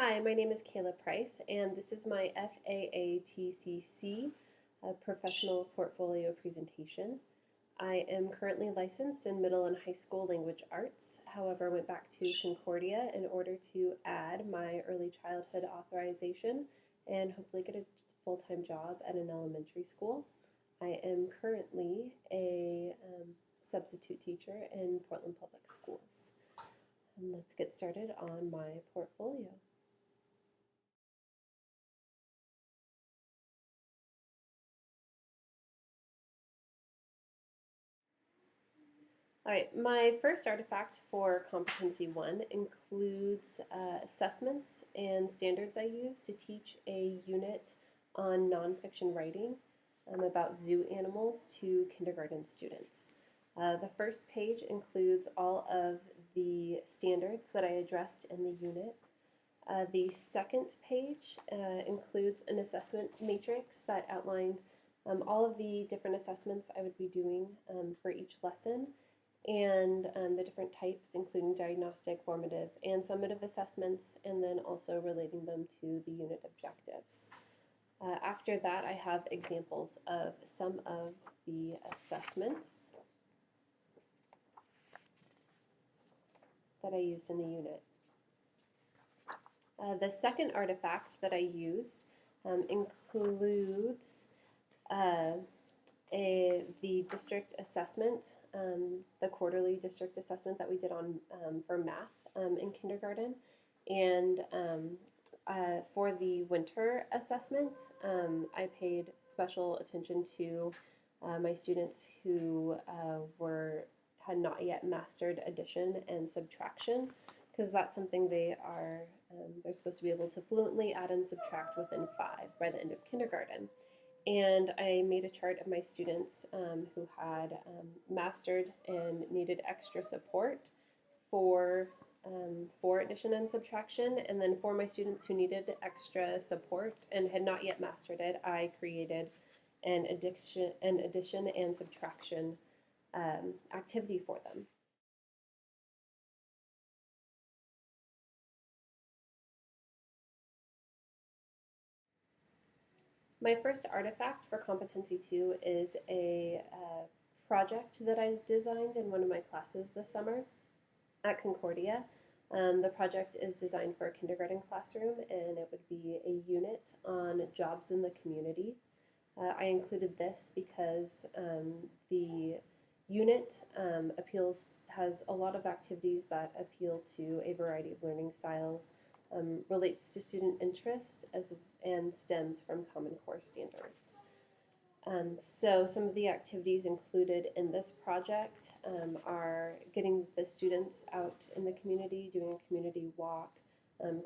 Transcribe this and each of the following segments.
Hi, my name is Kayla Price, and this is my FAATCC professional portfolio presentation. I am currently licensed in middle and high school language arts. However, I went back to Concordia in order to add my early childhood authorization and hopefully get a full-time job at an elementary school. I am currently a substitute teacher in Portland Public Schools. And let's get started on my portfolio. All right, my first artifact for Competency 1 includes assessments and standards I use to teach a unit on nonfiction writing about zoo animals to kindergarten students. The first page includes all of the standards that I addressed in the unit. The second page includes an assessment matrix that outlined all of the different assessments I would be doing for each lesson and the different types, including diagnostic, formative, and summative assessments, and then also relating them to the unit objectives. After that, I have examples of some of the assessments that I used in the unit. The second artifact that I used includes the district assessment, the quarterly district assessment that we did on for math in kindergarten, and for the winter assessment, I paid special attention to my students who had not yet mastered addition and subtraction, because that's something they're supposed to be able to fluently add and subtract within 5 by the end of kindergarten. And I made a chart of my students who had mastered and needed extra support for addition and subtraction. And then for my students who needed extra support and had not yet mastered it, I created an addition and subtraction activity for them. My first artifact for Competency 2 is a project that I designed in one of my classes this summer at Concordia. The project is designed for a kindergarten classroom, and it would be a unit on jobs in the community. I included this because the unit has a lot of activities that appeal to a variety of learning styles, relates to student interest and stems from Common Core standards. So some of the activities included in this project are getting the students out in the community, doing a community walk,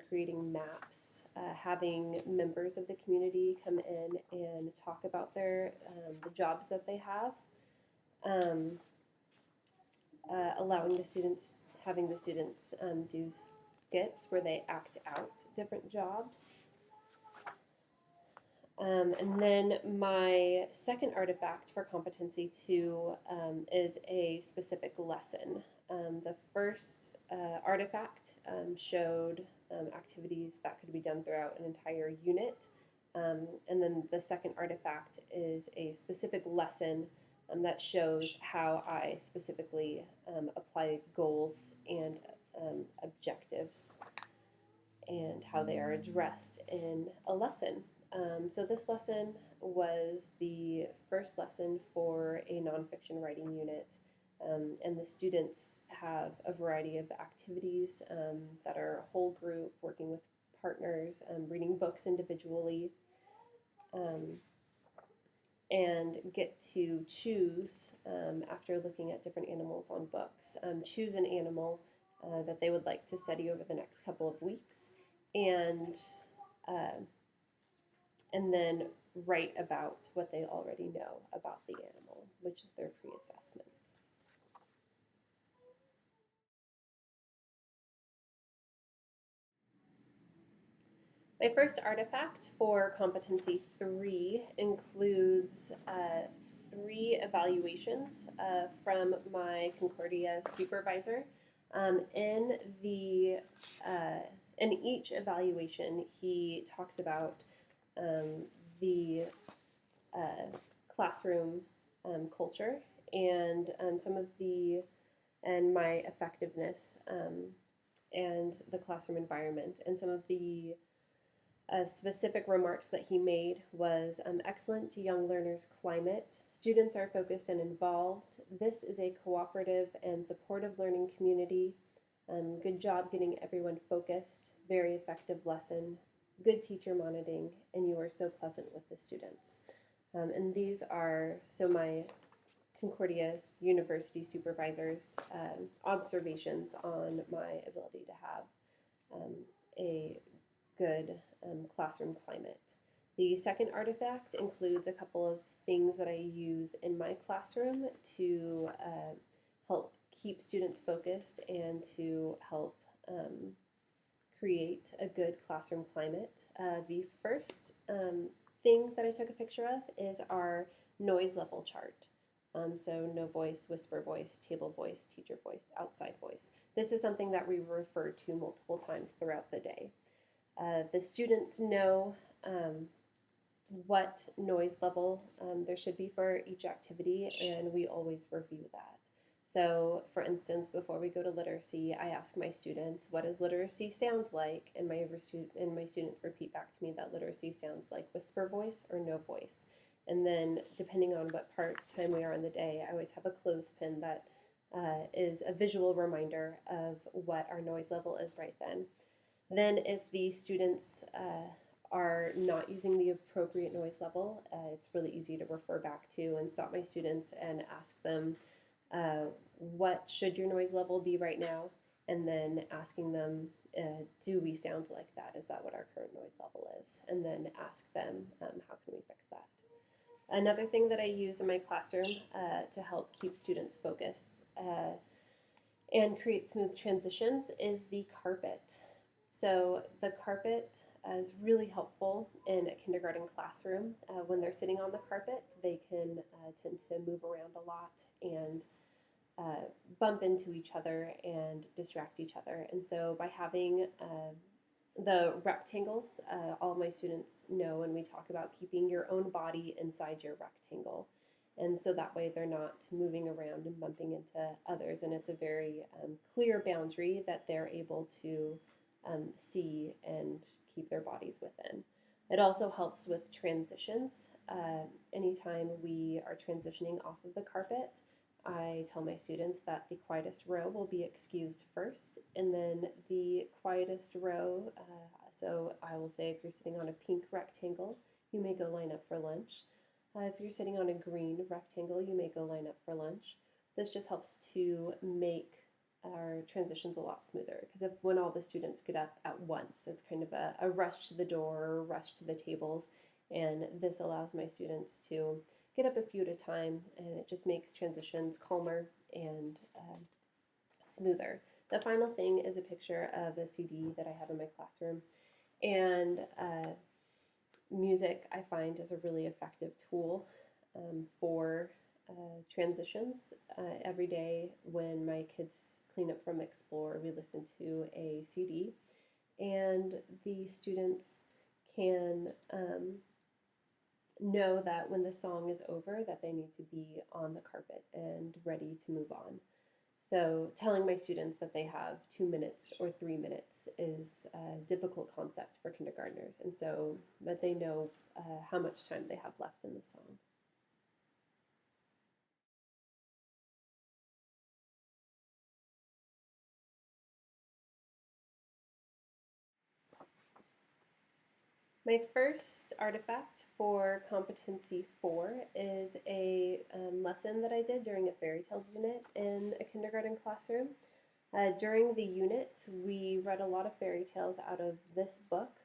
creating maps, having members of the community come in and talk about the jobs that they have, having the students do skits where they act out different jobs. And then my second artifact for Competency 2 is a specific lesson. The first artifact showed activities that could be done throughout an entire unit. And then the second artifact is a specific lesson that shows how I specifically apply goals and objectives and how they are addressed in a lesson. So this lesson was the first lesson for a nonfiction writing unit, and the students have a variety of activities that are whole group, working with partners, reading books individually, and get to choose, after looking at different animals on books, choose an animal that they would like to study over the next couple of weeks, and then write about what they already know about the animal, which is their pre-assessment. My first artifact for Competency 3 includes 3 evaluations from my Concordia supervisor. In in each evaluation, he talks about um, the classroom culture and some of the and my effectiveness and the classroom environment. And some of the specific remarks that he made was excellent young learners climate. Students are focused and involved. This is a cooperative and supportive learning community. Good job getting everyone focused. Very effective lesson. Good teacher monitoring, and you are so pleasant with the students. And these are so my Concordia University supervisors' observations on my ability to have um, a good classroom climate. The second artifact includes a couple of things that I use in my classroom to help keep students focused and to help create a good classroom climate. The first thing that I took a picture of is our noise level chart. So no voice, whisper voice, table voice, teacher voice, outside voice. This is something that we refer to multiple times throughout the day. The students know what noise level there should be for each activity, and we always review that. So, for instance, before we go to literacy, I ask my students, "What does literacy sound like?" And my students repeat back to me that literacy sounds like whisper voice or no voice. And then, depending on what part time we are in the day, I always have a clothespin that is a visual reminder of what our noise level is right then. Then, if the students are not using the appropriate noise level, it's really easy to refer back to and stop my students and ask them, what should your noise level be right now? And then asking them, do we sound like that? Is that what our current noise level is? And then ask them, how can we fix that? Another thing that I use in my classroom to help keep students focused and create smooth transitions is the carpet. So the carpet is really helpful in a kindergarten classroom. When they're sitting on the carpet, they can tend to move around a lot and bump into each other and distract each other. And so by having the rectangles, all of my students know, and we talk about keeping your own body inside your rectangle. And so that way they're not moving around and bumping into others. And it's a very clear boundary that they're able to see and keep their bodies within. It also helps with transitions. Anytime we are transitioning off of the carpet, I tell my students that the quietest row will be excused first, and then the quietest row, so I will say if you're sitting on a pink rectangle, you may go line up for lunch. If you're sitting on a green rectangle, you may go line up for lunch. This just helps to make our transitions a lot smoother, because if when all the students get up at once, it's kind of a rush to the door or rush to the tables, and this allows my students to get up a few at a time, and it just makes transitions calmer and smoother. The final thing is a picture of a CD that I have in my classroom, and music I find is a really effective tool for transitions. Every day when my kids clean up from Explore, we listen to a CD, and the students can know that when the song is over that they need to be on the carpet and ready to move on. So telling my students that they have 2 minutes or 3 minutes is a difficult concept for kindergartners, and so but they know how much time they have left in the song. My first artifact for competency 4 is a lesson that I did during a fairy tales unit in a kindergarten classroom. During the unit, we read a lot of fairy tales out of this book,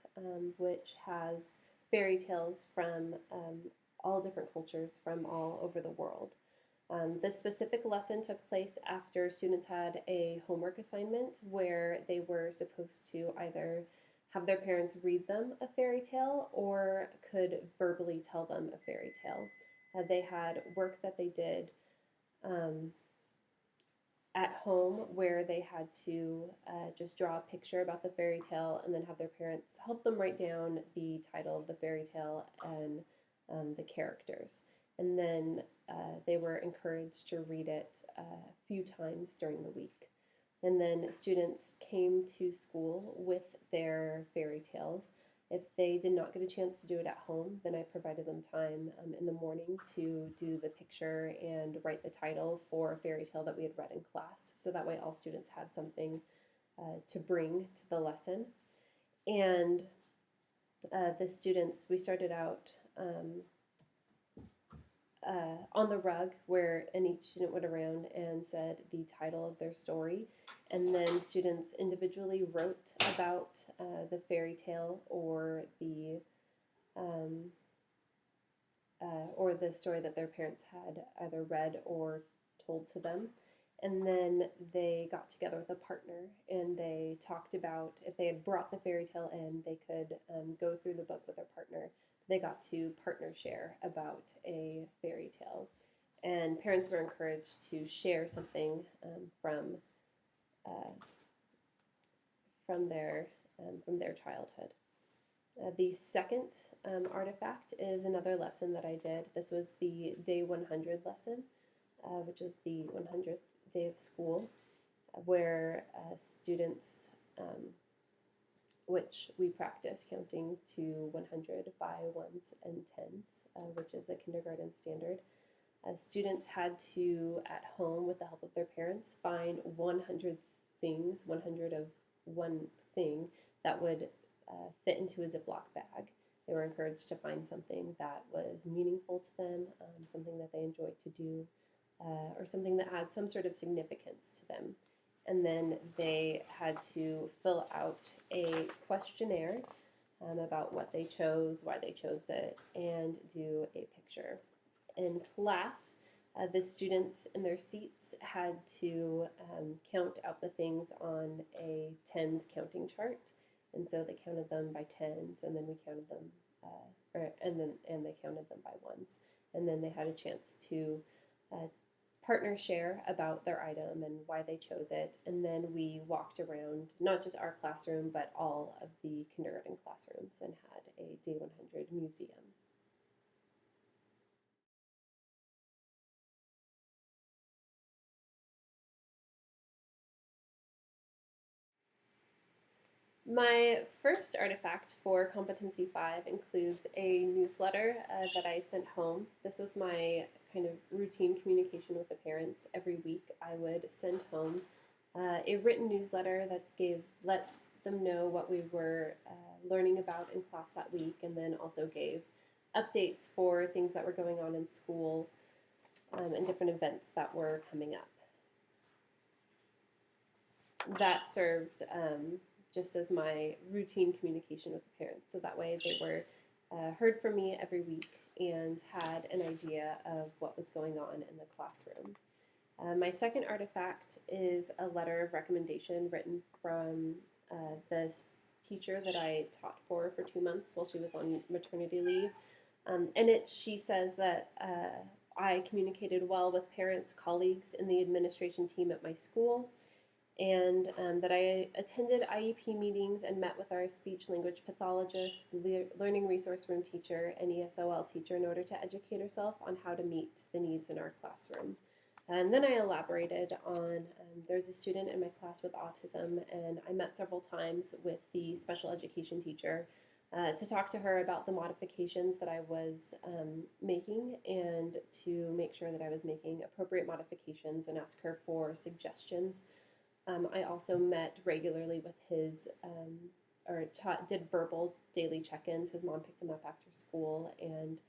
which has fairy tales from all different cultures from all over the world. This specific lesson took place after students had a homework assignment where they were supposed to either have their parents read them a fairy tale or could verbally tell them a fairy tale. They had work that they did um, at home where they had to just draw a picture about the fairy tale and then have their parents help them write down the title of the fairy tale and the characters. And then they were encouraged to read it a few times during the week. And then students came to school with their fairy tales. If they did not get a chance to do it at home, then I provided them time in the morning to do the picture and write the title for a fairy tale that we had read in class. So that way all students had something to bring to the lesson. And the students, we started out on the rug and each student went around and said the title of their story. And then students individually wrote about the fairy tale um, or the story that their parents had either read or told to them. And then they got together with a partner and they talked about if they had brought the fairy tale in, they could go through the book with their partner. They got to partner share about a fairy tale. And parents were encouraged to share something uh, from their childhood. The second artifact is another lesson that I did. This was the day 100 lesson, which is the 100th day of school, where students, which we practice counting to 100 by ones and tens, which is a kindergarten standard. Students had to, at home, with the help of their parents, find 100 things, 100 of one thing that would fit into a Ziploc bag. They were encouraged to find something that was meaningful to them, something that they enjoyed to do, or something that had some sort of significance to them. And then they had to fill out a questionnaire about what they chose, why they chose it, and do a picture. In class, the students in their seats had to count out the things on a tens counting chart, and so they counted them by tens, and then we counted them, and they counted them by ones, and then they had a chance to partner share about their item and why they chose it, and then we walked around not just our classroom but all of the kindergarten classrooms and had a Day 100 museum. My first artifact for Competency 5 includes a newsletter that I sent home. This was my kind of routine communication with the parents. Every week I would send home a written newsletter that lets them know what we were learning about in class that week, and then also gave updates for things that were going on in school and different events that were coming up. That served just as my routine communication with the parents. So that way they were heard from me every week and had an idea of what was going on in the classroom. My second artifact is a letter of recommendation written from this teacher that I taught for 2 months while she was on maternity leave. In it, she says that I communicated well with parents, colleagues, and the administration team at my school, and that I attended IEP meetings and met with our speech language pathologist, learning resource room teacher, and ESOL teacher in order to educate herself on how to meet the needs in our classroom. And then I elaborated on there's a student in my class with autism, and I met several times with the special education teacher to talk to her about the modifications that I was making and to make sure that I was making appropriate modifications and ask her for suggestions. I also met regularly with did verbal daily check-ins. His mom picked him up after school and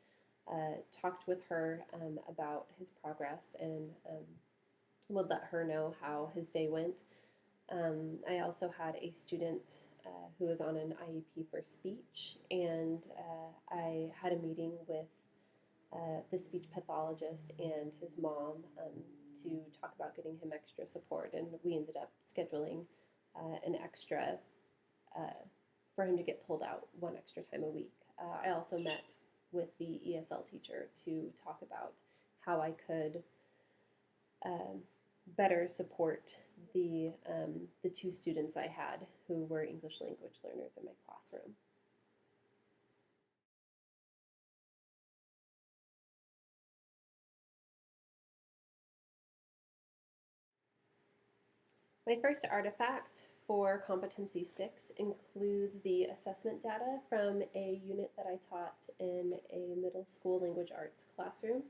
talked with her about his progress and would let her know how his day went. I also had a student who was on an IEP for speech, and I had a meeting with the speech pathologist and his mom to talk about getting him extra support, and we ended up scheduling an extra for him to get pulled out one extra time a week. I also met with the ESL teacher to talk about how I could better support the two students I had who were English language learners in my classroom. My first artifact for Competency 6 includes the assessment data from a unit that I taught in a middle school language arts classroom.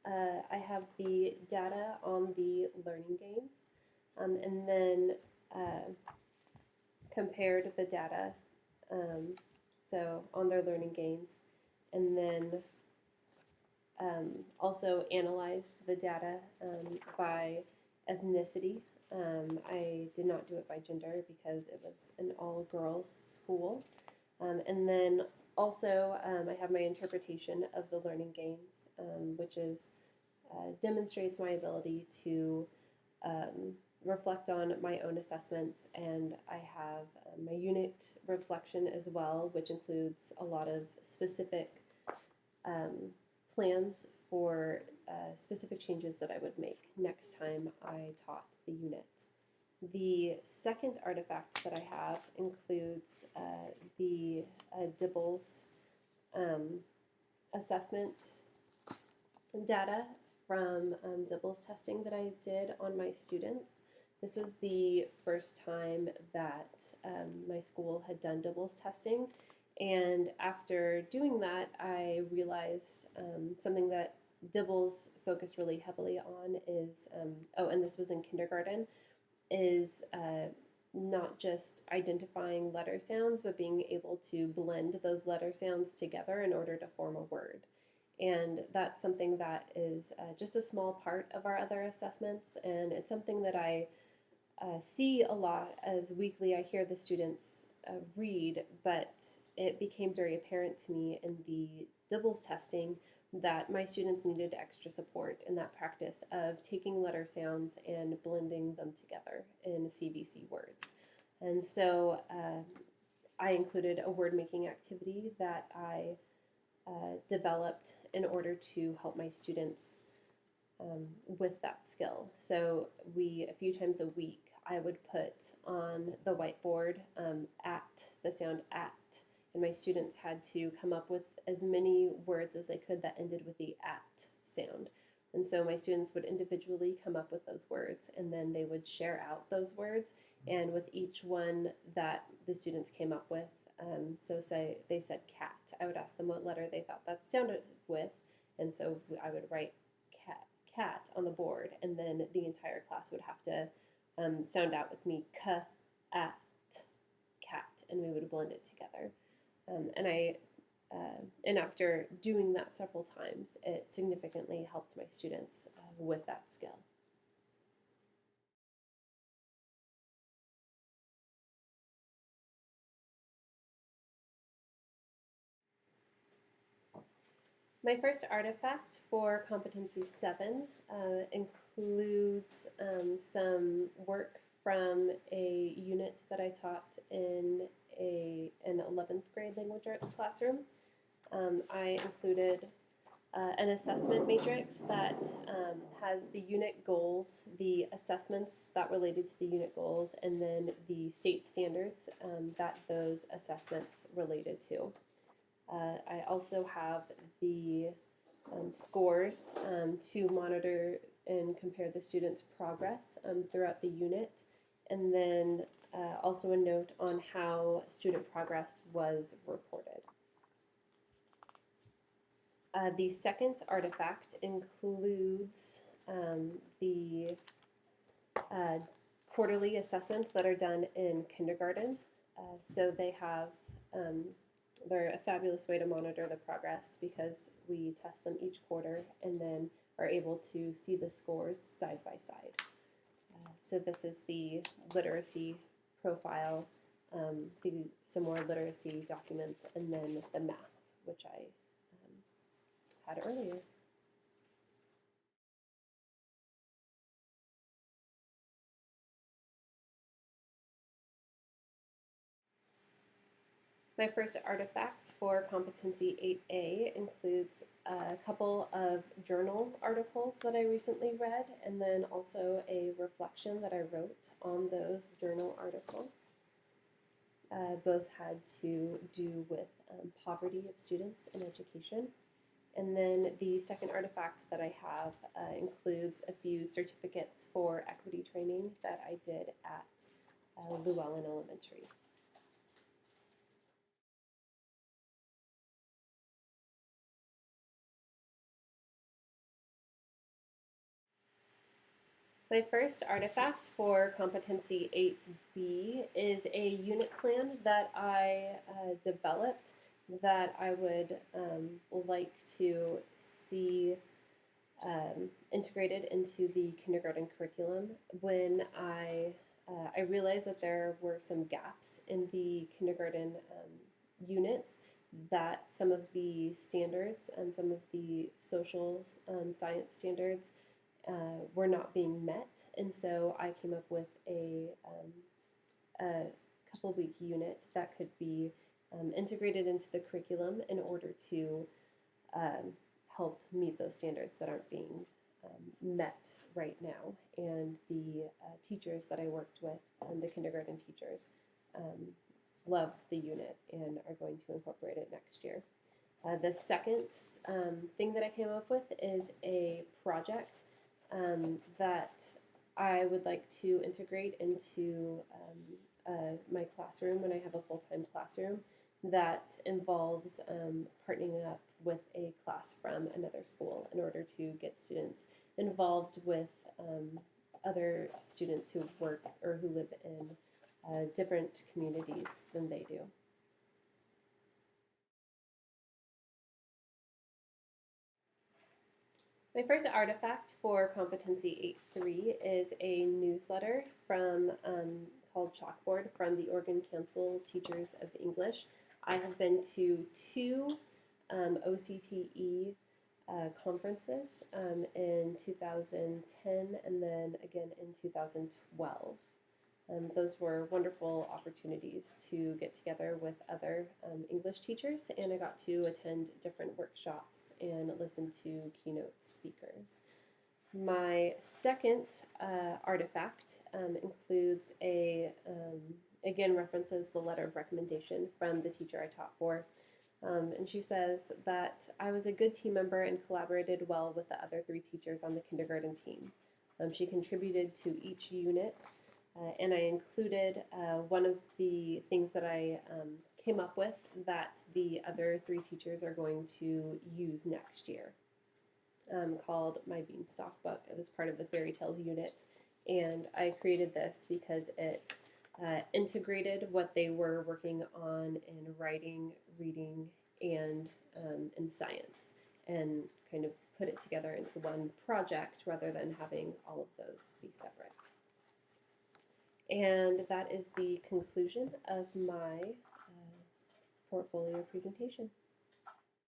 I have the data on the learning gains, and then compared the data, so on their learning gains, and then also analyzed the data by ethnicity. I did not do it by gender because it was an all girls school. And then also, I have my interpretation of the learning gains, which is demonstrates my ability to reflect on my own assessments, and I have my unit reflection as well, which includes a lot of specific um, plans for specific changes that I would make next time I taught the unit. The second artifact that I have includes the Dibbles um, assessment data from Dibbles testing that I did on my students. This was the first time that my school had done Dibbles testing, and after doing that, I realized something that Dibbles focused really heavily on is, oh, and this was in kindergarten, is not just identifying letter sounds, but being able to blend those letter sounds together in order to form a word. And that's something that is just a small part of our other assessments, and it's something that I see a lot as weekly. I hear the students read, but it became very apparent to me in the Dibbles testing that my students needed extra support in that practice of taking letter sounds and blending them together in CVC words. And so I included a word making activity that I developed in order to help my students with that skill. So a few times a week, I would put on the whiteboard at, the sound at, and my students had to come up with as many words as they could that ended with the at sound. And so my students would individually come up with those words, and then they would share out those words. And with each one that the students came up with, so say they said cat, I would ask them what letter they thought that sounded with, and so I would write cat on the board, and then the entire class would have to sound out with me at cat, and we would blend it together. And after doing that several times, it significantly helped my students with that skill. My first artifact for Competency 7 includes some work from a unit that I taught in an 11th grade language arts classroom. I included an assessment matrix that has the unit goals, the assessments that related to the unit goals, and then the state standards that those assessments related to. I also have the scores to monitor and compare the students' progress throughout the unit, and then also a note on how student progress was reported. The second artifact includes the quarterly assessments that are done in kindergarten. So they have, they're a fabulous way to monitor the progress because we test them each quarter and then are able to see the scores side by side. So this is the literacy profile, some more literacy documents, and then the math, which I had earlier. My first artifact for Competency 8A includes a couple of journal articles that I recently read, and then also a reflection that I wrote on those journal articles. Both had to do with poverty of students in education. And then the second artifact that I have includes a few certificates for equity training that I did at Llewellyn Elementary. My first artifact for Competency 8B is a unit plan that I developed that I would like to see integrated into the kindergarten curriculum. When I realized that there were some gaps in the kindergarten units, that some of the standards and some of the social science standards were not being met, and so I came up with a couple week unit that could be integrated into the curriculum in order to um, help meet those standards that aren't being met right now. And the teachers that I worked with, the kindergarten teachers, um, loved the unit and are going to incorporate it next year. The second thing that I came up with is a project that I would like to integrate into my classroom when I have a full-time classroom that involves partnering up with a class from another school in order to get students involved with other students who work or who live in different communities than they do. My first artifact for Competency 8.3 is a newsletter from called Chalkboard from the Oregon Council Teachers of English. I have been to two OCTE conferences in 2010 and then again in 2012. Those were wonderful opportunities to get together with other English teachers, and I got to attend different workshops and listen to keynote speakers. My second artifact includes again references the letter of recommendation from the teacher I taught for. And she says that I was a good team member and collaborated well with the other three teachers on the kindergarten team. She contributed to each unit, and I included one of the things that I came up with that the other three teachers are going to use next year, called My Beanstalk Book. It was part of the Fairy Tales unit, and I created this because it integrated what they were working on in writing, reading, and in science, and kind of put it together into one project rather than having all of those be separate. And that is the conclusion of my portfolio presentation.